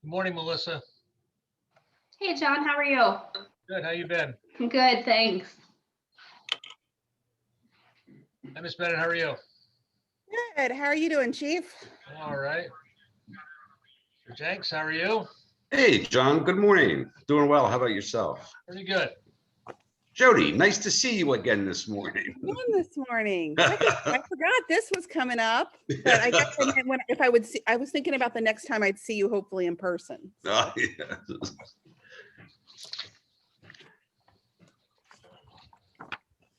Good morning, Melissa. Hey, John, how are you? Good. How you been? Good, thanks. Hi, Miss Bennett. How are you? Good. How are you doing, Chief? All right. Mr. Jenks, how are you? Hey, John, good morning. Doing well. How about yourself? Pretty good. Jody, nice to see you again this morning. One this morning. I forgot this was coming up, but I guess if I would see, I was thinking about the next time I'd see you, hopefully in person. Oh, yeah.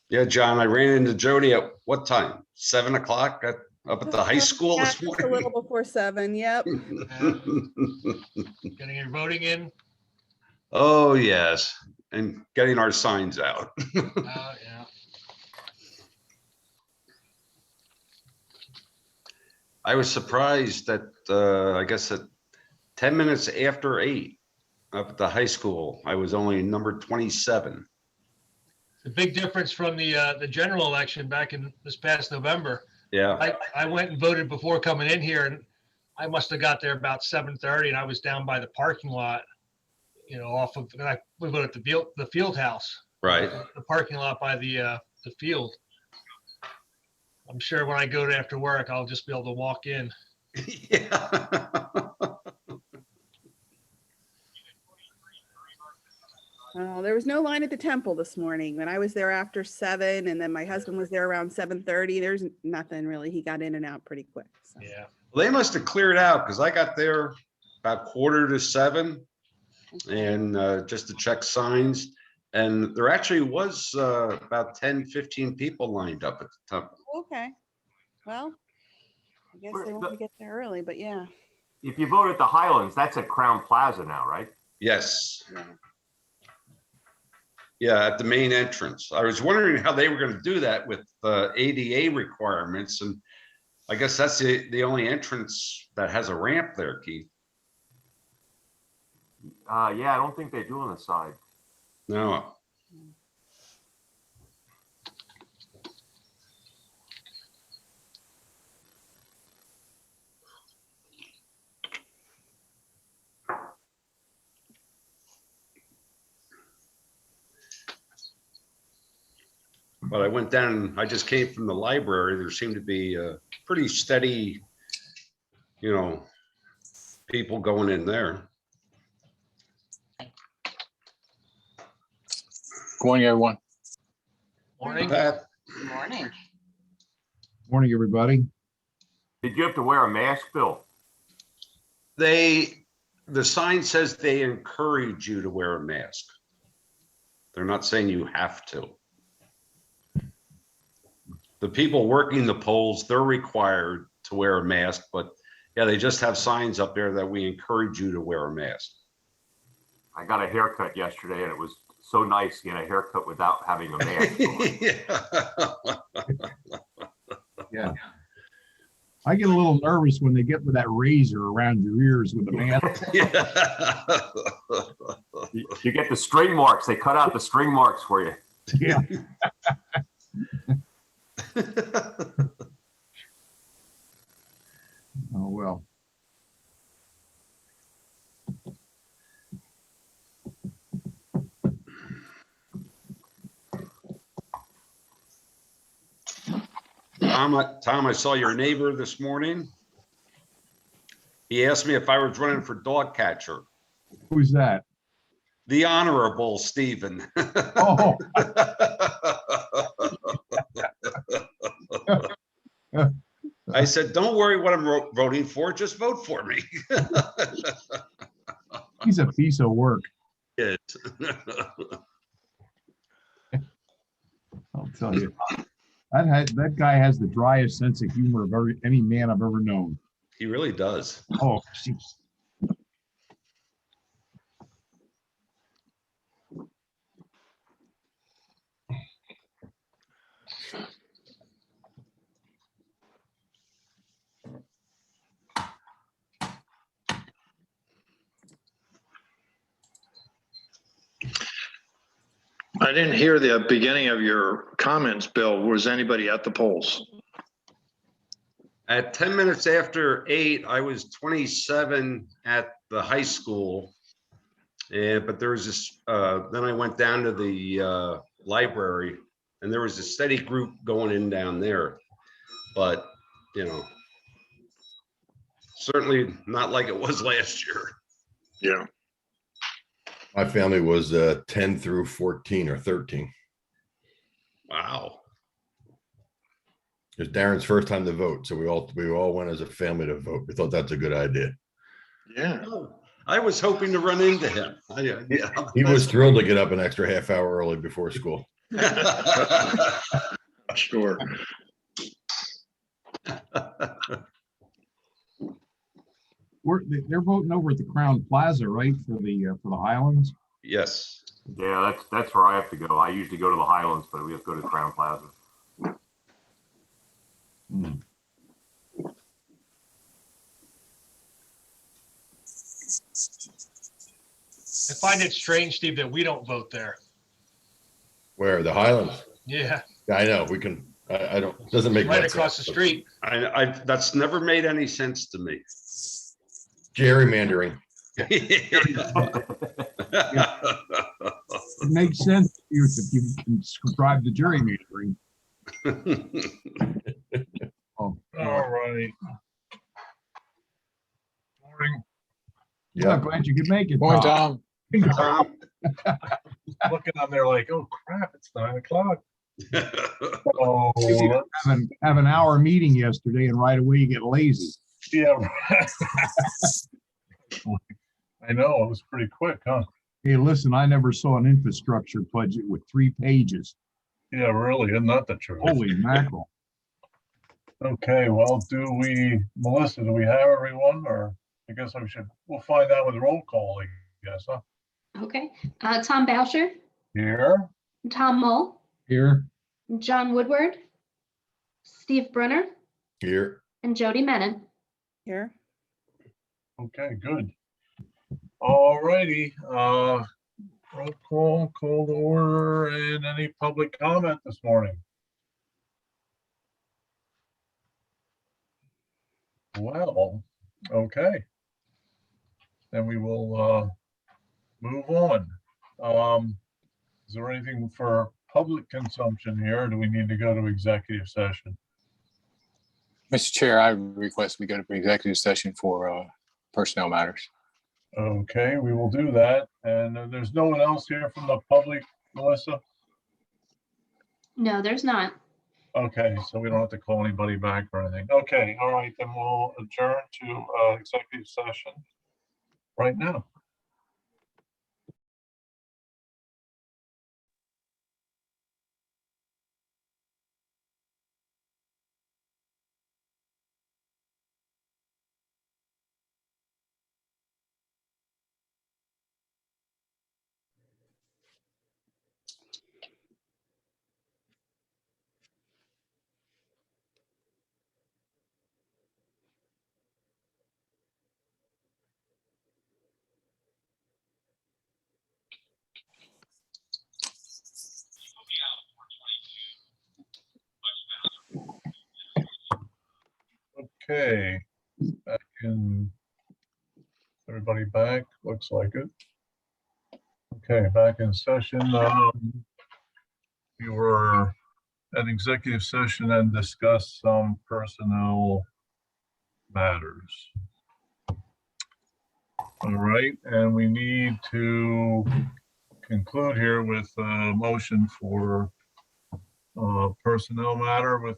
Yeah, John, I ran into Jody at what time? 7 o'clock up at the high school Yeah, this just morning? a little before 7. Yep. Getting your voting in? Oh, yes. And getting our signs out. Yeah. I was surprised that, I guess at 10 minutes after 8 up at the high school, I was only number 27. The big difference from the general election back in this past November. Yeah. I went and voted before coming in here, and I must have got there about 7:30, and I was down by the parking lot, off of, we voted at the field house. Right. The parking lot by the field. I'm sure when I go to after work, I'll just be able to walk in. Yeah. Oh, there was no line at the temple this morning when I was there after 7, and then my husband was there around 7:30. There's nothing really. He got in and out pretty quick. So. Yeah. Well, they must have cleared out because I got there about 6:45 and just to check signs. And there actually was about 10, 15 people lined up at the temple. Okay. Well, I guess they want to get there early, but yeah. If you vote at the Highlands, that's at Crown Plaza now, right? Yes. Yeah. Yeah, at the main entrance. I was wondering how they were going to do that with ADA requirements. And I guess that's the only entrance that has a ramp there, Keith. Yeah, I don't think they do on the side. No. But I went down, I just came from the library. There seemed to be a pretty steady, people going in there. Good morning, everyone. Morning. Pat, Morning. Morning, everybody. Did you have to wear a mask, Bill? the sign says they encourage you to wear a mask. They're not saying you have to. The people working the polls, they're required to wear a mask, but yeah, they just have signs up there that we encourage you to wear a mask. I got a haircut yesterday and it was so nice getting a haircut without having a mask. Yeah. I get a little nervous when they get with that razor around your ears with a mask. You get the string marks. They cut out the string marks for you. Yeah. Oh, well. Tom, I saw your neighbor this morning. He asked me if I was running for dog catcher. Who's that? The Honorable Stephen. Oh. I said, don't worry what I'm voting for, just vote for me. He's a piece of work. Yes. I'll tell you. That guy has the driest sense of humor of any man I've ever known. He really does. Oh, jeez. I didn't hear the beginning of your comments, Bill. Was anybody at the polls? At 10 minutes after 8, I was 27 at the high school. But there was this, then I went down to the library, and there was a steady group going in down there. But, you know, certainly not like it was last year. Yeah. My family was 10 through 14 or 13. Wow. It was Darren's first time to vote, so we all went as a family to vote. We thought that's a good idea. Yeah. Oh, I was hoping to run into him. He was thrilled to get up an extra half hour early before school. Sure. They're voting over at the Crown Plaza, right, for the Highlands? Yes. Yeah, that's where I have to go. I usually go to the Highlands, but we have to go to Crown Plaza. I find it strange, Steve, that we don't vote there. Where? The Highlands? Yeah, Yeah, I know. We can, I don't, doesn't make right much across the sense. street. That's never made any sense to me. Gerrymandering. It makes sense to you if you can subscribe to gerrymandering. Oh, All righty. Morning. yeah, Yeah. glad you could make it. Morning, Tom. Tom. Looking on there like, oh crap, it's 9 o'clock. Oh, Have an hour meeting yesterday and right away you get lazy. yeah. I know, it was pretty quick, huh? Hey, listen, I never saw an infrastructure budget with 3 pages. Yeah, really, isn't that the truth? Holy mackerel. Okay, well, Melissa, do we have everyone, or I guess we'll find out with roll call, I guess, huh? Okay. Tom Boucher, Here, Tom Mull, Here, John Woodward, Steve Brunner, Here. and Jody Menon. Here. okay, good. All righty, roll call to order, and any public comment this morning? Well, okay. Then we will move on. Is there anything for public consumption here? Or do we need to go to executive session? Mr. Chair, I request we go to executive session for personnel matters. Okay, we will do that. And there's no one else here from the public, Melissa? No, there's not. Okay, so we don't have to call anybody back or anything. Okay, all right, then we'll adjourn to executive session right now. Okay, back in, everybody back, looks like it. Okay, back in session. We were at executive session and discussed some personnel matters. All right, and we need to conclude here with a motion for personnel matter with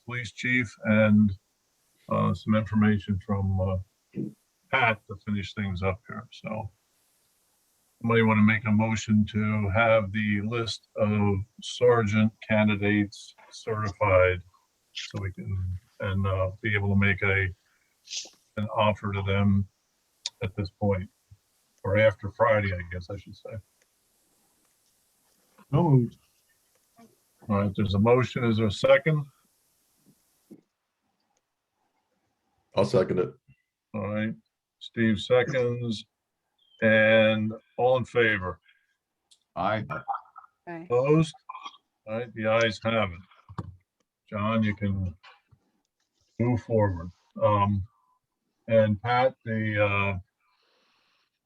police chief and some information from Pat to finish things up here. So somebody want to make a motion to have the list of sergeant candidates certified so we can be able to make an offer to them at this point, or after Friday, I guess I should say. no moved. All right, there's a motion. Is there a second? I'll second it. All right, Steve seconds, and all in favor? Aye. Okay. Opposed? All right, the ayes have it. John, you can move forward. And Pat, the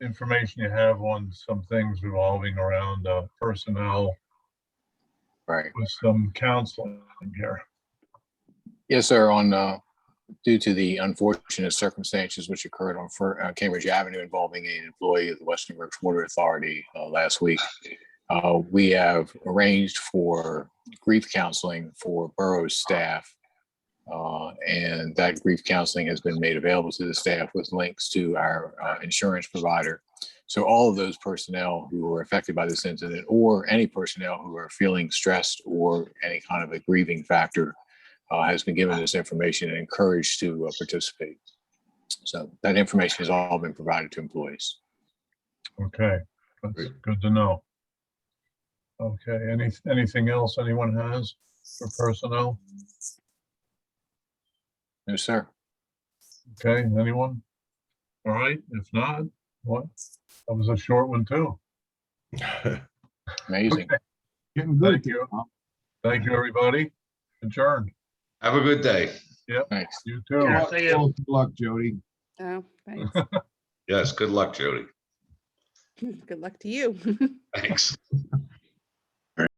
information you have on some things revolving around personnel Right. with some counseling here. Yes, sir. On due to the unfortunate circumstances which occurred on Cambridge Avenue involving an employee of the Western Works Water Authority last week, we have arranged for grief counseling for borough staff. And that grief counseling has been made available to the staff with links to our insurance provider. So all of those personnel who were affected by this incident, or any personnel who are feeling stressed or any kind of a grieving factor, has been given this information and encouraged to participate. So that information has all been provided to employees. Okay, that's good to know. Okay, anything else anyone has for personnel? No, sir. Okay, anyone? All right, if not, what? That was a short one too. Amazing. Okay, Getting good. thank you. Thank you, everybody. Adjourned. Have a good day. Yep, Thanks. you too. Yeah, see ya. Well, good luck, Jody. Oh, thanks. Yes, good luck, Jody. Good luck to you. Thanks.